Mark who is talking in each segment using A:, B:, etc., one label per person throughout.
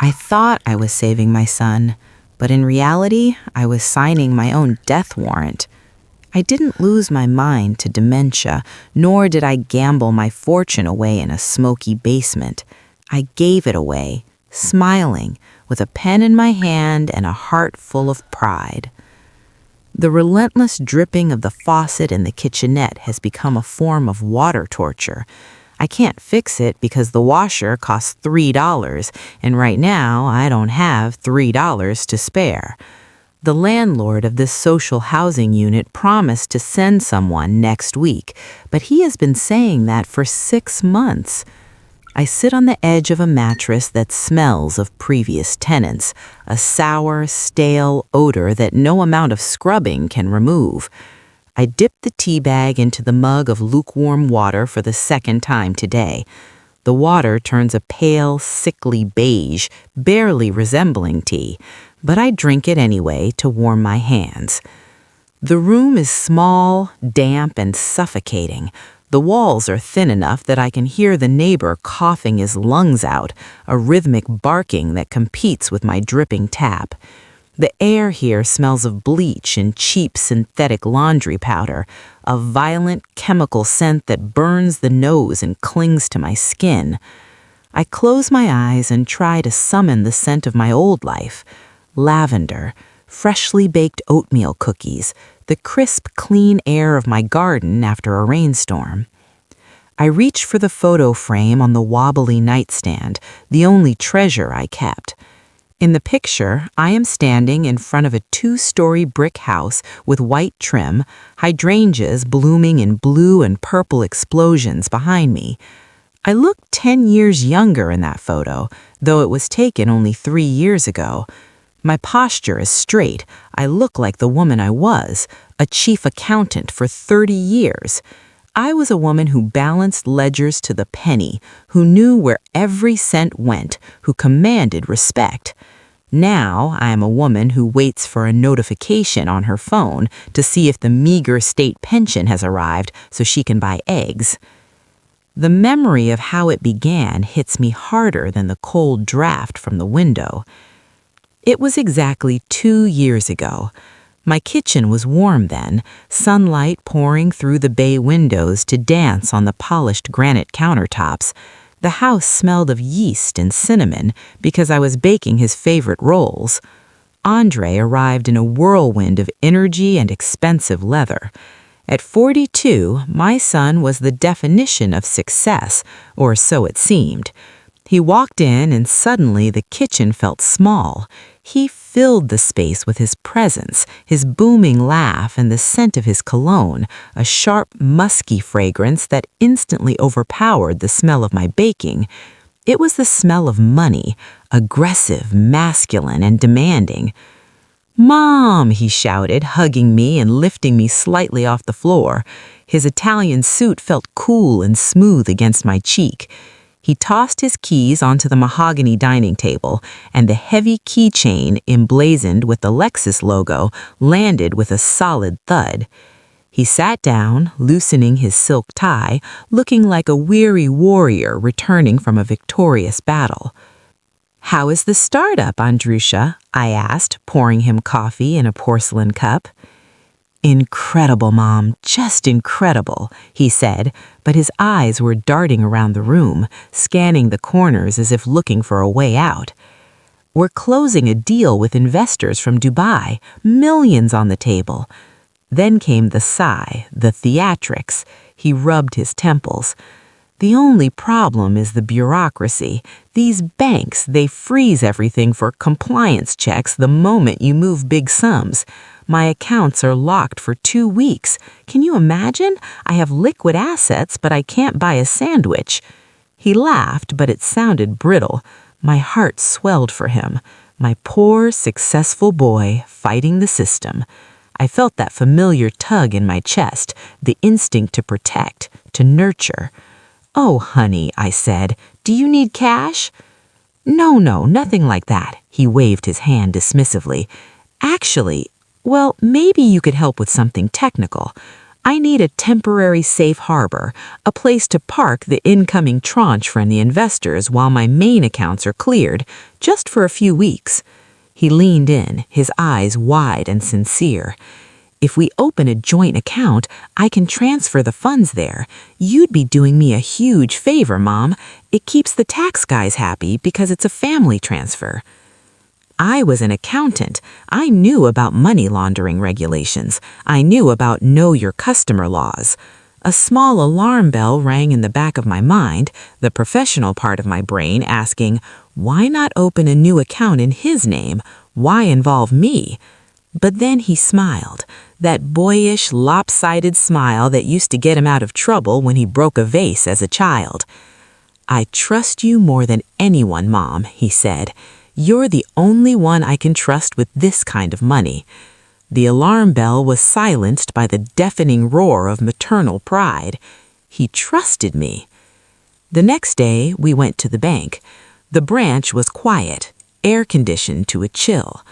A: I thought I was saving my son, but in reality, I was signing my own death warrant. I didn't lose my mind to dementia, nor did I gamble my fortune away in a smoky basement. I gave it away, smiling, with a pen in my hand and a heart full of pride. The relentless dripping of the faucet in the kitchenette has become a form of water torture. I can't fix it because the washer costs $3, and right now I don't have $3 to spare. The landlord of this social housing unit promised to send someone next week, but he has been saying that for 6 months. I sit on the edge of a mattress that smells of previous tenants, a sour, stale odor that no amount of scrubbing can remove. I dip the tea bag into the mug of lukewarm water for the second time today. The water turns a pale, sickly beige, barely resembling tea, but I drink it anyway to warm my hands. The room is small, damp, and suffocating. The walls are thin enough that I can hear the neighbor coughing his lungs out, a rhythmic barking that competes with my dripping tap. The air here smells of bleach and cheap synthetic laundry powder, a violent chemical scent that burns the nose and clings to my skin. I close my eyes and try to summon the scent of my old life: lavender, freshly baked oatmeal cookies, the crisp, clean air of my garden after a rainstorm. I reach for the photo frame on the wobbly nightstand, the only treasure I kept. In the picture, I am standing in front of a 2-story brick house with white trim, hydrangeas blooming in blue and purple explosions behind me. I look 10 years younger in that photo, though it was taken only 3 years ago. My posture is straight. I look like the woman I was, a chief accountant for 30 years. I was a woman who balanced ledgers to the penny, who knew where every cent went, who commanded respect. Now I am a woman who waits for a notification on her phone to see if the meager state pension has arrived so she can buy eggs. The memory of how it began hits me harder than the cold draft from the window. It was exactly 2 years ago. My kitchen was warm then, sunlight pouring through the bay windows to dance on the polished granite countertops. The house smelled of yeast and cinnamon because I was baking his favorite rolls. Andre arrived in a whirlwind of energy and expensive leather. At 42, my son was the definition of success, or so it seemed. He walked in and suddenly the kitchen felt small. He filled the space with his presence, his booming laugh, and the scent of his cologne, a sharp, musky fragrance that instantly overpowered the smell of my baking. It was the smell of money, aggressive, masculine, and demanding. "Mom," he shouted, hugging me and lifting me slightly off the floor. His Italian suit felt cool and smooth against my cheek. He tossed his keys onto the mahogany dining table, and the heavy keychain emblazoned with the Lexus logo landed with a solid thud. He sat down, loosening his silk tie, looking like a weary warrior returning from a victorious battle. "How is the startup, Andrusha?" I asked, pouring him coffee in a porcelain cup. "Incredible, Mom, just incredible," he said, but his eyes were darting around the room, scanning the corners as if looking for a way out. "We're closing a deal with investors from Dubai, millions on the table." Then came the sigh, the theatrics. He rubbed his temples. "The only problem is the bureaucracy. These banks, they freeze everything for compliance checks the moment you move big sums. My accounts are locked for 2 weeks. Can you imagine? I have liquid assets, but I can't buy a sandwich." He laughed, but it sounded brittle. My heart swelled for him. My poor, successful boy fighting the system. I felt that familiar tug in my chest, the instinct to protect, to nurture. "Oh, honey," I said, "do you need cash?" No, nothing like that." He waved his hand dismissively. "Actually, well, maybe you could help with something technical. I need a temporary safe harbor, a place to park the incoming tranche from the investors while my main accounts are cleared, just for a few weeks." He leaned in, his eyes wide and sincere. "If we open a joint account, I can transfer the funds there. You'd be doing me a huge favor, Mom. It keeps the tax guys happy because it's a family transfer." I was an accountant. I knew about money laundering regulations. I knew about know your customer laws. A small alarm bell rang in the back of my mind, the professional part of my brain asking, why not open a new account in his name? Why involve me? But then he smiled, that boyish, lopsided smile that used to get him out of trouble when he broke a vase as a child. "I trust you more than anyone, Mom," he said. "You're the only one I can trust with this kind of money." The alarm bell was silenced by the deafening roar of maternal pride. He trusted me. The next day, we went to the bank. The branch was quiet, air-conditioned to a chill.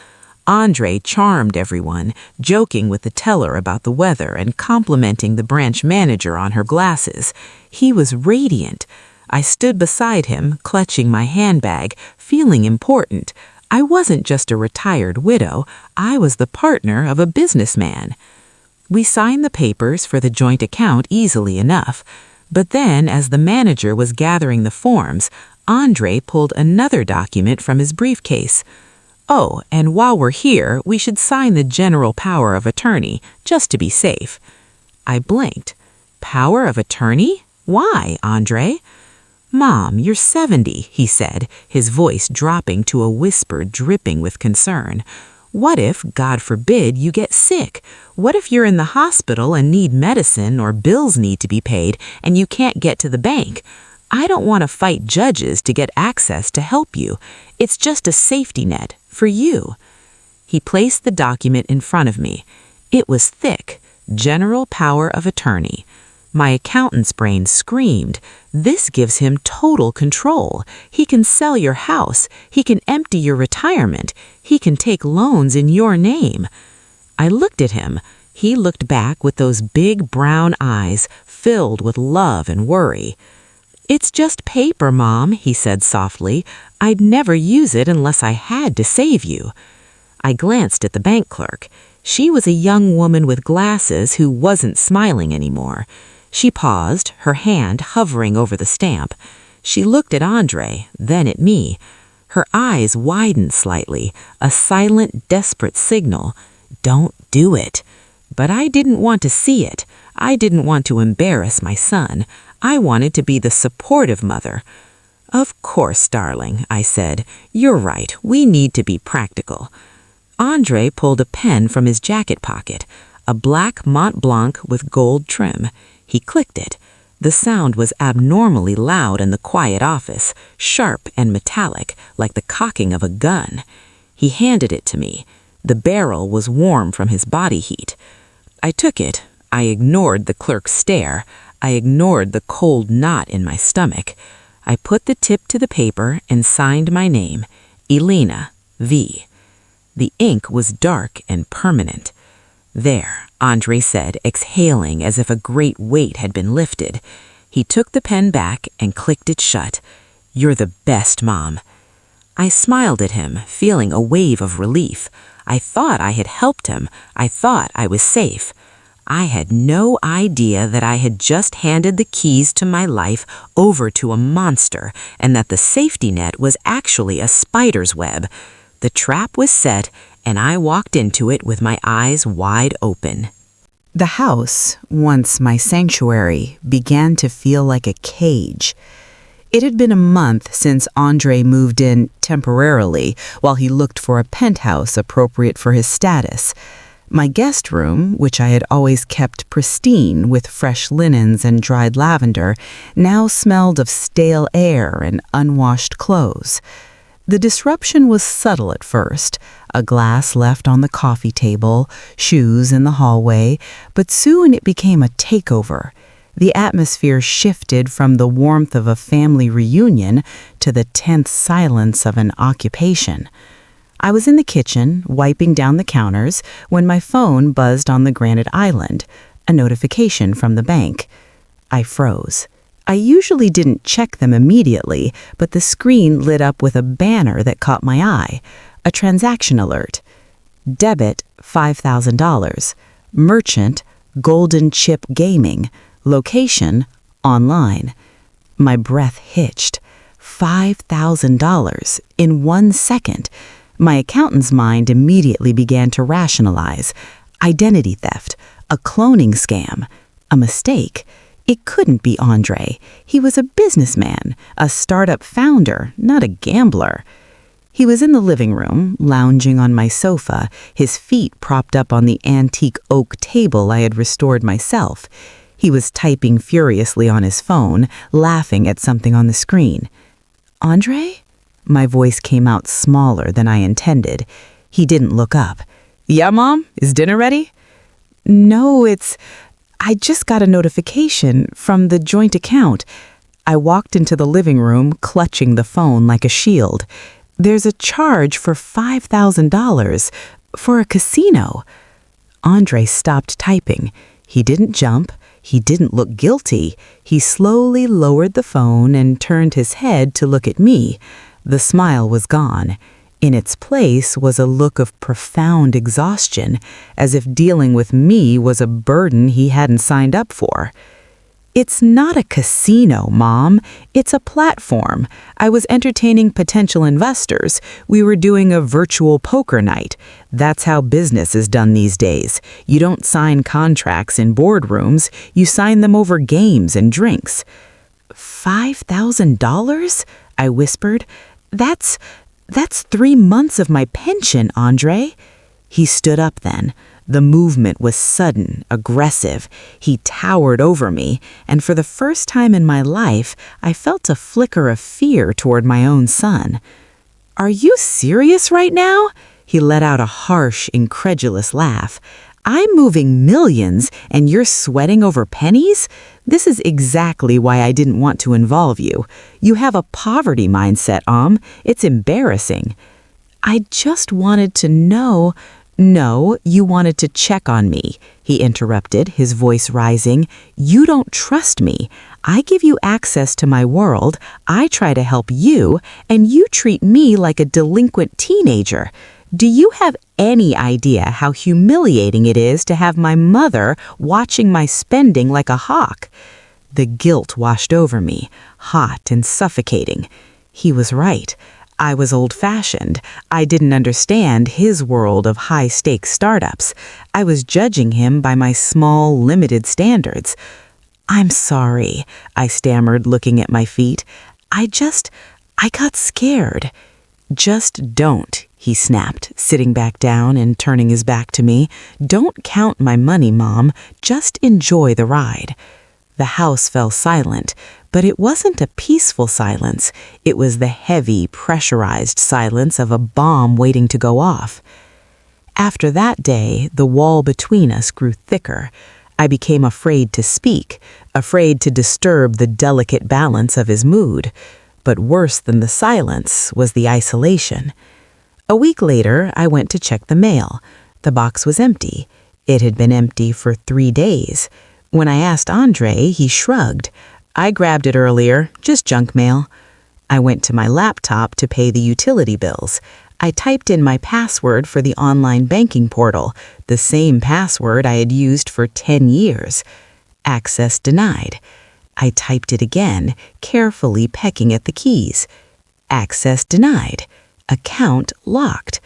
A: Andre charmed everyone, joking with the teller about the weather and complimenting the branch manager on her glasses. He was radiant. I stood beside him, clutching my handbag, feeling important. I wasn't just a retired widow, I was the partner of a businessman. We signed the papers for the joint account easily enough, but then as the manager was gathering the forms, Andre pulled another document from his briefcase. "Oh, and while we're here, we should sign the general power of attorney, just to be safe." I blinked. "Power of attorney? Why, Andre?" "Mom, you're 70, he said, his voice dropping to a whisper dripping with concern. "What if, God forbid, you get sick? What if you're in the hospital and need medicine or bills need to be paid and you can't get to the bank? I don't want to fight judges to get access to help you. It's just a safety net for you." He placed the document in front of me. It was thick, general power of attorney. My accountant's brain screamed, "This gives him total control. He can sell your house. He can empty your retirement. He can take loans in your name." I looked at him. He looked back with those big brown eyes filled with love and worry. "It's just paper, Mom," he said softly. "I'd never use it unless I had to save you." I glanced at the bank clerk. She was a young woman with glasses who wasn't smiling anymore. She paused, her hand hovering over the stamp. She looked at Andre, then at me. Her eyes widened slightly, a silent, desperate signal. Don't do it. But I didn't want to see it. I didn't want to embarrass my son. I wanted to be the supportive mother. "Of course, darling," I said. "You're right. We need to be practical." Andre pulled a pen from his jacket pocket, a black Mont Blanc with gold trim. He clicked it. The sound was abnormally loud in the quiet office, sharp and metallic, like the cocking of a gun. He handed it to me. The barrel was warm from his body heat. I took it. I ignored the clerk's stare. I ignored the cold knot in my stomach. I put the tip to the paper and signed my name, Elena V. The ink was dark and permanent. "There," Andre said, exhaling as if a great weight had been lifted. He took the pen back and clicked it shut. "You're the best, Mom." I smiled at him, feeling a wave of relief. I thought I had helped him. I thought I was safe. I had no idea that I had just handed the keys to my life over to a monster and that the safety net was actually a spider's web. The trap was set, and I walked into it with my eyes wide open. The house, once my sanctuary, began to feel like a cage. It had been a month since Andre moved in temporarily while he looked for a penthouse appropriate for his status. My guest room, which I had always kept pristine with fresh linens and dried lavender, now smelled of stale air and unwashed clothes. The disruption was subtle at first, a glass left on the coffee table, shoes in the hallway, but soon it became a takeover. The atmosphere shifted from the warmth of a family reunion to the tense silence of an occupation. I was in the kitchen, wiping down the counters, when my phone buzzed on the granite island. a notification from the bank. I froze. I usually didn't check them immediately, but the screen lit up with a banner that caught my eye. A transaction alert. Debit, $5,000. Merchant, Golden Chip Gaming. Location, online. My breath hitched. $5,000 in 1 second. My accountant's mind immediately began to rationalize. Identity theft, a cloning scam, a mistake. It couldn't be Andre. He was a businessman, a startup founder, not a gambler. He was in the living room, lounging on my sofa, his feet propped up on the antique oak table I had restored myself. He was typing furiously on his phone, laughing at something on the screen. Andre? My voice came out smaller than I intended. He didn't look up. Yeah, Mom? Is dinner ready? No, I just got a notification from the joint account. I walked into the living room, clutching the phone like a shield. There's a charge for $5,000 for a casino. Andre stopped typing. He didn't jump. He didn't look guilty. He slowly lowered the phone and turned his head to look at me. The smile was gone. In its place was a look of profound exhaustion, as if dealing with me was a burden he hadn't signed up for. It's not a casino, Mom. It's a platform. I was entertaining potential investors. We were doing a virtual poker night. That's how business is done these days. You don't sign contracts in boardrooms. You sign them over games and drinks. $5,000? I whispered. That's 3 months of my pension, Andre. He stood up then. The movement was sudden, aggressive. He towered over me, and for the first time in my life, I felt a flicker of fear toward my own son. Are you serious right now? He let out a harsh, incredulous laugh. I'm moving millions, and you're sweating over pennies? This is exactly why I didn't want to involve you. You have a poverty mindset, It's embarrassing. I just wanted to know. No, you wanted to check on me, he interrupted, his voice rising. You don't trust me. I give you access to my world, I try to help you, and you treat me like a delinquent teenager. Do you have any idea how humiliating it is to have my mother watching my spending like a hawk? The guilt washed over me, hot and suffocating. He was right. I was old-fashioned. I didn't understand his world of high-stakes startups. I was judging him by my small, limited standards. I'm sorry, I stammered, looking at my feet. I got scared. Just don't, he snapped, sitting back down and turning his back to me. Don't count my money, Mom. Just enjoy the ride. The house fell silent, but it wasn't a peaceful silence. It was the heavy, pressurized silence of a bomb waiting to go off. After that day, the wall between us grew thicker. I became afraid to speak, afraid to disturb the delicate balance of his mood. But worse than the silence was the isolation. A week later, I went to check the mail. The box was empty. It had been empty for 3 days. When I asked Andre, he shrugged. I grabbed it earlier, just junk mail. I went to my laptop to pay the utility bills. I typed in my password for the online banking portal, the same password I had used for 10 years. Access denied. I typed it again, carefully pecking at the keys. Access denied. Account locked.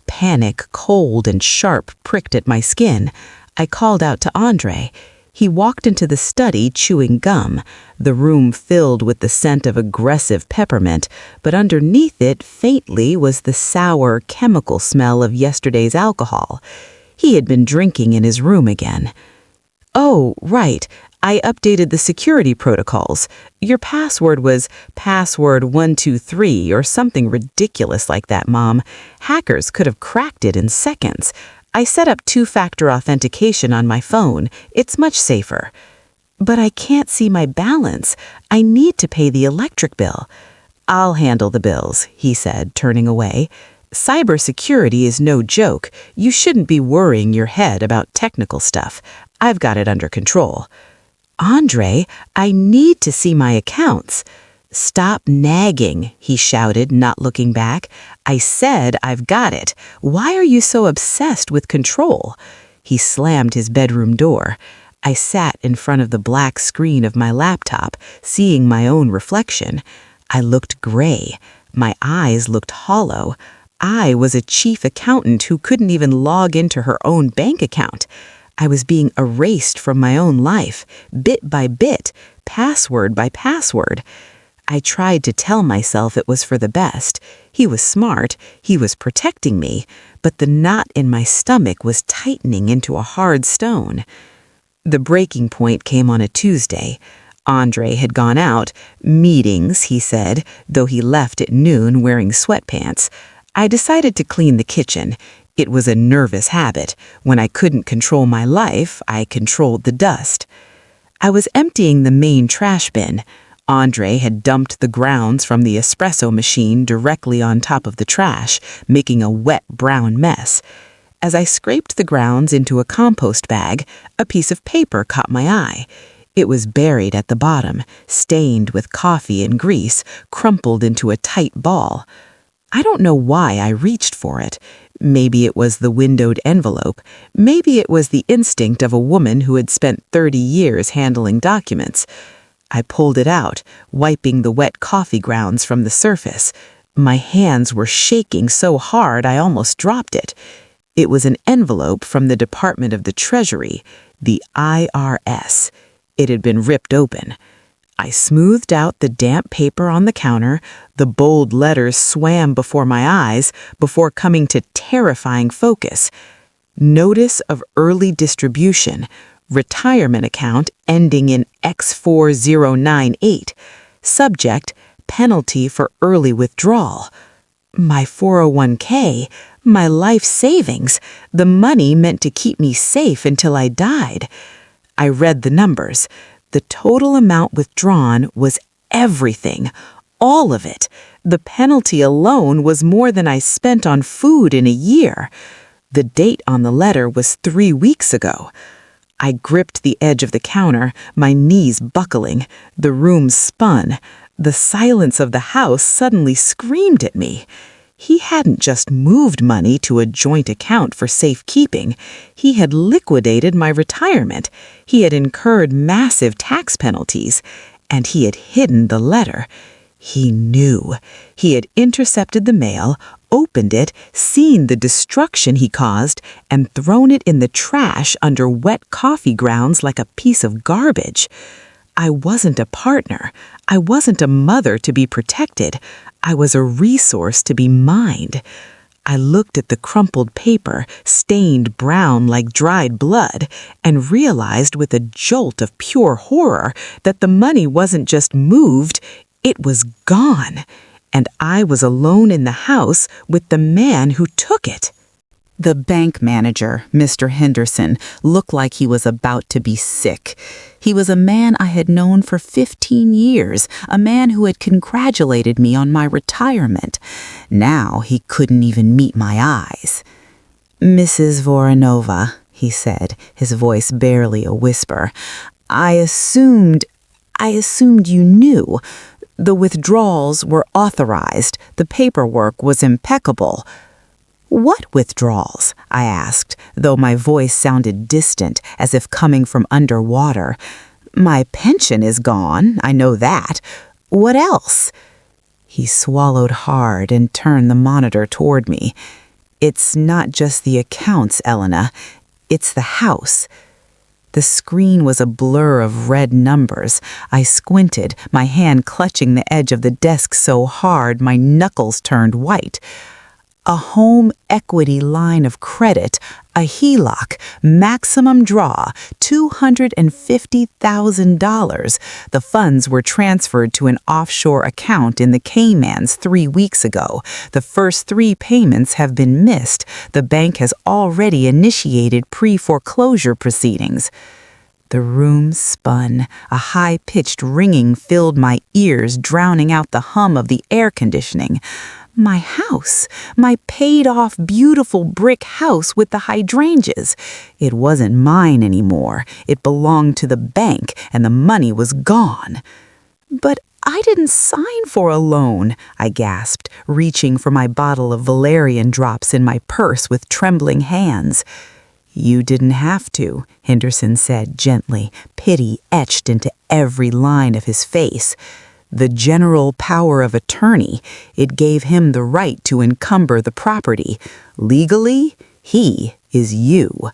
A: Panic, cold and sharp, pricked at my skin. I called out to Andre. He walked into the study chewing gum, the room filled with the scent of aggressive peppermint, but underneath it, faintly, was the sour, chemical smell of yesterday's alcohol. He had been drinking in his room again. Oh, right. I updated the security protocols. Your password was password 123 or something ridiculous like that, Mom. Hackers could have cracked it in seconds. I set up 2-factor authentication on my phone. It's much safer. But I can't see my balance. I need to pay the electric bill. I'll handle the bills, he said, turning away. Cybersecurity is no joke. You shouldn't be worrying your head about technical stuff. I've got it under control. Andre, I need to see my accounts. Stop nagging, he shouted, not looking back. I said I've got it. Why are you so obsessed with control? He slammed his bedroom door. I sat in front of the black screen of my laptop, seeing my own reflection. I looked gray. My eyes looked hollow. I was a chief accountant who couldn't even log into her own bank account. I was being erased from my own life, bit by bit, password by password. I tried to tell myself it was for the best. He was smart, he was protecting me, but the knot in my stomach was tightening into a hard stone. The breaking point came on a Tuesday. Andre had gone out. Meetings, he said, though he left at noon wearing sweatpants. I decided to clean the kitchen. It was a nervous habit. When I couldn't control my life, I controlled the dust. I was emptying the main trash bin. Andre had dumped the grounds from the espresso machine directly on top of the trash, making a wet brown mess. As I scraped the grounds into a compost bag, a piece of paper caught my eye. It was buried at the bottom, stained with coffee and grease, crumpled into a tight ball. I don't know why I reached for it. Maybe it was the windowed envelope. Maybe it was the instinct of a woman who had spent 30 years handling documents. I pulled it out, wiping the wet coffee grounds from the surface. My hands were shaking so hard I almost dropped it. It was an envelope from the Department of the Treasury, the IRS. It had been ripped open. I smoothed out the damp paper on the counter. The bold letters swam before my eyes before coming to terrifying focus. Notice of early distribution. Retirement account ending in X4098. Subject, penalty for early withdrawal. My 401k, my life savings, the money meant to keep me safe until I died. I read the numbers. The total amount withdrawn was everything, all of it. The penalty alone was more than I spent on food in a year. The date on the letter was 3 weeks ago. I gripped the edge of the counter, my knees buckling. The room spun. The silence of the house suddenly screamed at me. He hadn't just moved money to a joint account for safekeeping. He had liquidated my retirement. He had incurred massive tax penalties. And he had hidden the letter. He knew. He had intercepted the mail, opened it, seen the destruction he caused, and thrown it in the trash under wet coffee grounds like a piece of garbage. I wasn't a partner. I wasn't a mother to be protected. I was a resource to be mined. I looked at the crumpled paper, stained brown like dried blood, and realized with a jolt of pure horror that the money wasn't just moved, it was gone. And I was alone in the house with the man who took it. The bank manager, Mr. Henderson, looked like he was about to be sick. He was a man I had known for 15 years, a man who had congratulated me on my retirement. Now he couldn't even meet my eyes. "Mrs. Voronova," he said, his voice barely a whisper, I assumed you knew. The withdrawals were authorized. The paperwork was impeccable." "What withdrawals?" I asked, though my voice sounded distant, as if coming from underwater. "My pension is gone, I know that. What else?" He swallowed hard and turned the monitor toward me. "It's not just the accounts, Elena. It's the house." The screen was a blur of red numbers. I squinted, my hand clutching the edge of the desk so hard my knuckles turned white. A home equity line of credit, a HELOC, maximum draw, $250,000. The funds were transferred to an offshore account in the Caymans 3 weeks ago. The first 3 payments have been missed. The bank has already initiated pre-foreclosure proceedings. The room spun. A high-pitched ringing filled my ears, drowning out the hum of the air conditioning. My house, my paid-off beautiful brick house with the hydrangeas. It wasn't mine anymore. It belonged to the bank, and the money was gone. But I didn't sign for a loan, I gasped, reaching for my bottle of valerian drops in my purse with trembling hands. You didn't have to, Henderson said gently, pity etched into every line of his face. The general power of attorney, it gave him the right to encumber the property. Legally, he is you.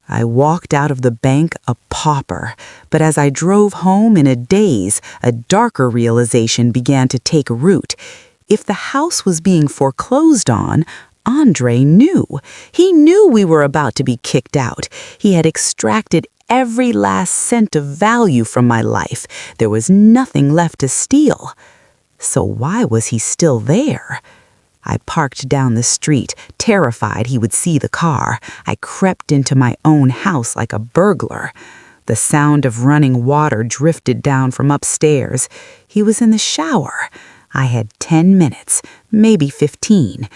A: I walked out of the bank a pauper, but as I drove home in a daze, a darker realization began to take root. If the house was being foreclosed on, Andre knew. He knew we were about to be kicked out. He had extracted every last cent of value from my life. There was nothing left to steal. So why was he still there? I parked down the street, terrified he would see the car. I crept into my own house like a burglar. The sound of running water drifted down from upstairs. He was in the shower. I had 10 minutes, maybe 15.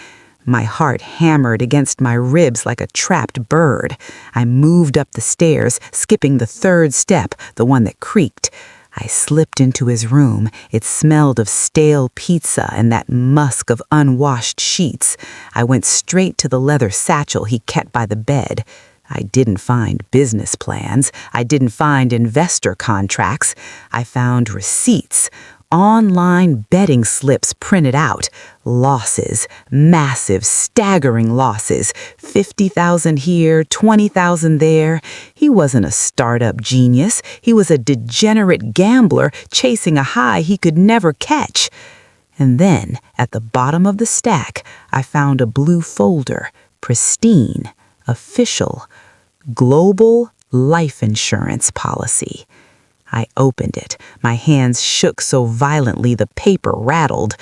A: My heart hammered against my ribs like a trapped bird. I moved up the stairs, skipping the third step, the one that creaked. I slipped into his room. It smelled of stale pizza and that musk of unwashed sheets. I went straight to the leather satchel he kept by the bed. I didn't find business plans. I didn't find investor contracts. I found receipts. Online betting slips printed out. Losses, massive, staggering losses. 50,000 here, 20,000 there. He wasn't a startup genius. He was a degenerate gambler chasing a high he could never catch. And then, at the bottom of the stack, I found a blue folder, pristine, official, global life insurance policy. I opened it. My hands shook so violently the paper rattled.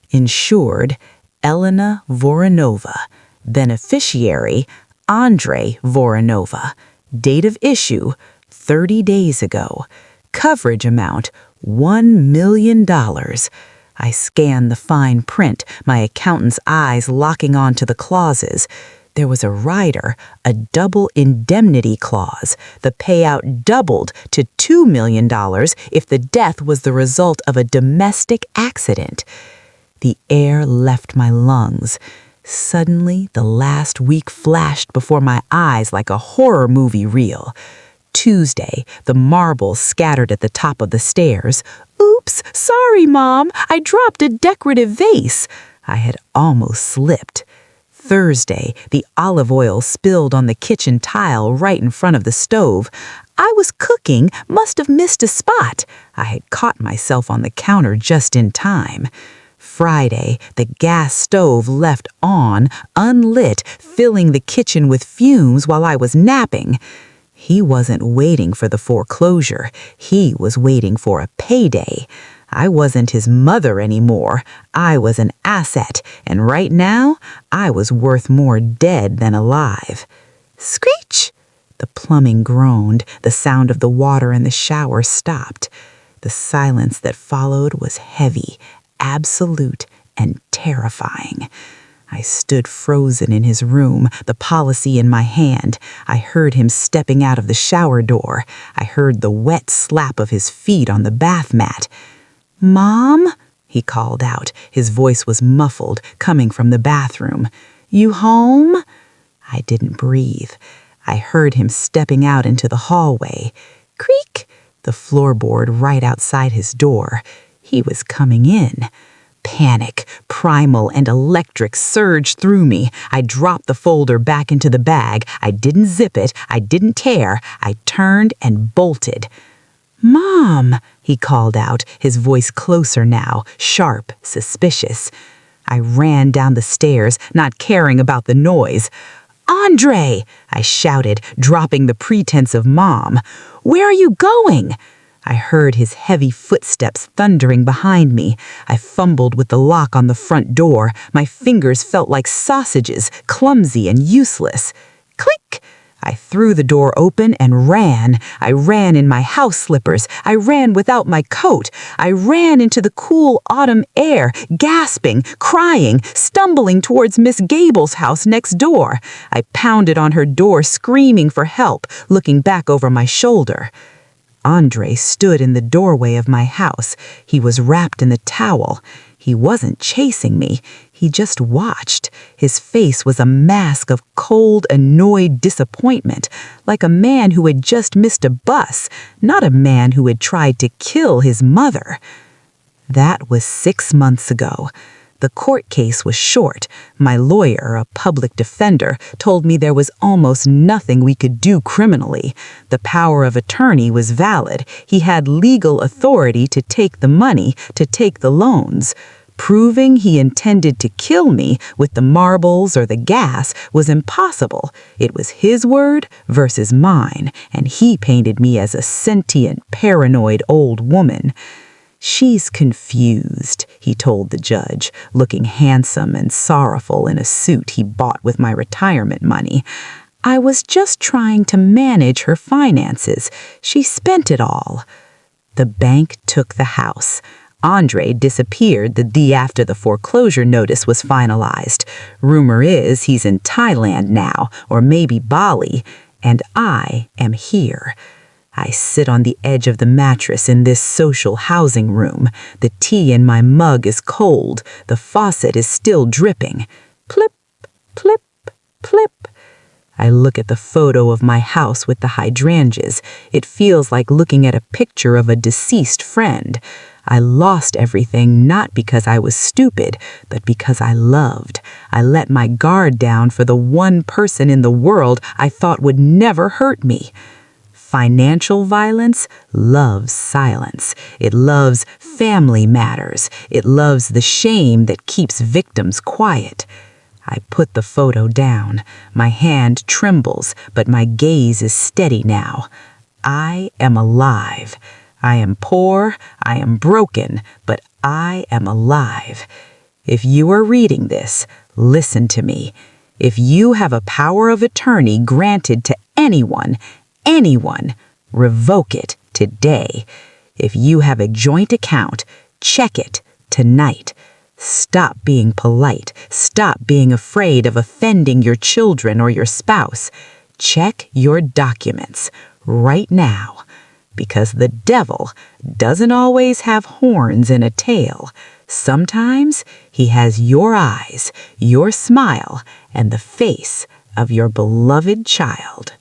A: Insured, Elena Voronova. Beneficiary, Andre Voronova. Date of issue, 30 days ago. Coverage amount, $1 million. I scanned the fine print, my accountant's eyes locking onto the clauses. There was a rider, a double indemnity clause. The payout doubled to $2 million if the death was the result of a domestic accident. The air left my lungs. Suddenly, the last week flashed before my eyes like a horror movie reel. Tuesday, the marbles scattered at the top of the stairs. Oops, sorry, Mom, I dropped a decorative vase. I had almost slipped. Thursday, the olive oil spilled on the kitchen tile right in front of the stove. I was cooking, must have missed a spot. I had caught myself on the counter just in time. Friday, the gas stove left on, unlit, filling the kitchen with fumes while I was napping. He wasn't waiting for the foreclosure. He was waiting for a payday. I wasn't his mother anymore. I was an asset, and right now, I was worth more dead than alive. Screech! The plumbing groaned. The sound of the water in the shower stopped. The silence that followed was heavy, absolute, and terrifying. I stood frozen in his room, the policy in my hand. I heard him stepping out of the shower door. I heard the wet slap of his feet on the bath mat. Mom, he called out. His voice was muffled, coming from the bathroom. You home? I didn't breathe. I heard him stepping out into the hallway. Creak! The floorboard right outside his door. He was coming in. Panic, primal and electric, surged through me. I dropped the folder back into the bag. I didn't zip it. I didn't tear. I turned and bolted. Mom, he called out, his voice closer now, sharp, suspicious. I ran down the stairs, not caring about the noise. Andre, I shouted, dropping the pretense of Mom. Where are you going? I heard his heavy footsteps thundering behind me. I fumbled with the lock on the front door. My fingers felt like sausages, clumsy and useless. Click! I threw the door open and ran. I ran in my house slippers. I ran without my coat. I ran into the cool autumn air, gasping, crying, stumbling towards Miss Gable's house next door. I pounded on her door, screaming for help, looking back over my shoulder. Andre stood in the doorway of my house. He was wrapped in the towel. He wasn't chasing me. He just watched. His face was a mask of cold, annoyed disappointment, like a man who had just missed a bus, not a man who had tried to kill his mother. That was 6 months ago. The court case was short. My lawyer, a public defender, told me there was almost nothing we could do criminally. The power of attorney was valid. He had legal authority to take the money, to take the loans. Proving he intended to kill me with the marbles or the gas was impossible. It was his word versus mine, and he painted me as a sentient, paranoid old woman. "She's confused," he told the judge, looking handsome and sorrowful in a suit he bought with my retirement money. "I was just trying to manage her finances. She spent it all." The bank took the house. Andre disappeared the day after the foreclosure notice was finalized. Rumor is he's in Thailand now, or maybe Bali, and I am here. I sit on the edge of the mattress in this social housing room. The tea in my mug is cold. The faucet is still dripping. Plip, plip, plip. I look at the photo of my house with the hydrangeas. It feels like looking at a picture of a deceased friend. I lost everything not because I was stupid, but because I loved. I let my guard down for the one person in the world I thought would never hurt me. Financial violence loves silence. It loves family matters. It loves the shame that keeps victims quiet. I put the photo down. My hand trembles, but my gaze is steady now. I am alive. I am poor, I am broken, but I am alive. If you are reading this, listen to me. If you have a power of attorney granted to anyone, revoke it today. If you have a joint account, check it tonight. Stop being polite. Stop being afraid of offending your children or your spouse. Check your documents right now, because the devil doesn't always have horns and a tail. Sometimes he has your eyes, your smile, and the face of your beloved child.